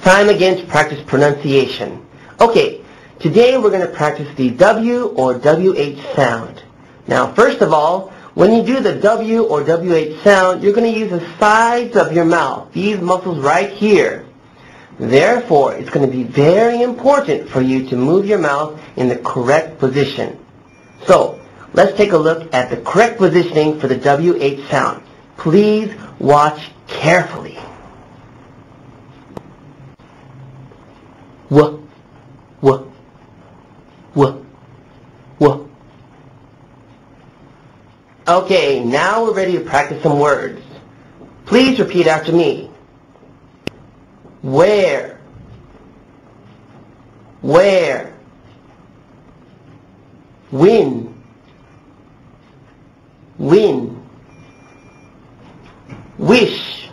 time again to practice pronunciation. Okay, today we're going to practice the W or WH sound. Now, first of all, when you do the W or WH sound, you're going to use the sides of your mouth, these muscles right here. Therefore, it's going to be very important for you to move your mouth in the correct position. So, let's take a look at the correct positioning for the WH sound. Please watch carefully. W, w, w, w. Okay, now we're ready to practice some words. Please repeat after me. Where, where, win, win, wish,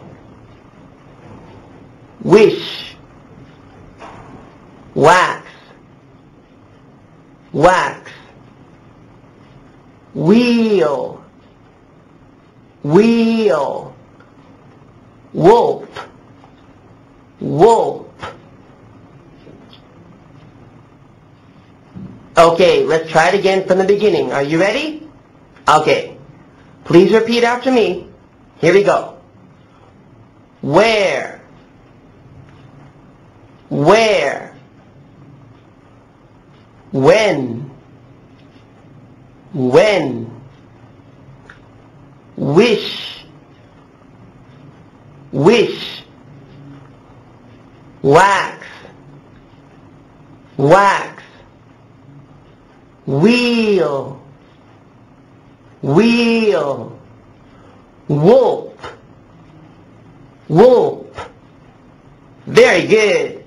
wish, wax, wax, wheel, wheel, wolf, wolf. Okay, let's try it again from the beginning. Are you ready? Okay. Please repeat after me. Here we go. Where, where, when, wish, wish, wax, wax, wheel, wheel, wolf, wolf. Very good.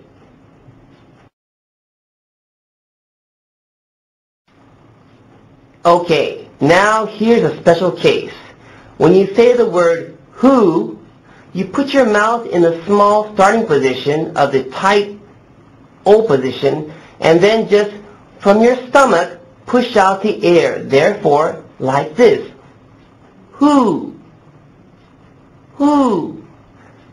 Okay, now here's a special case. When you say the word who, you put your mouth in the small starting position of the tight O position, and then just from your stomach push out the air. Therefore, like this. Who, who.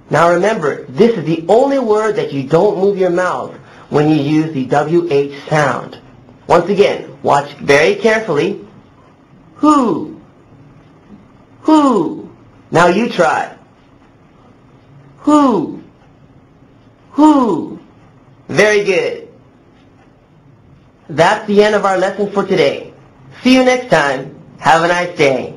Now remember, this is the only word that you don't move your mouth when you use the WH sound. Once again, watch very carefully. Who, who. Now you try. Who, who. Very good. That's the end of our lesson for today. See you next time. Have a nice day.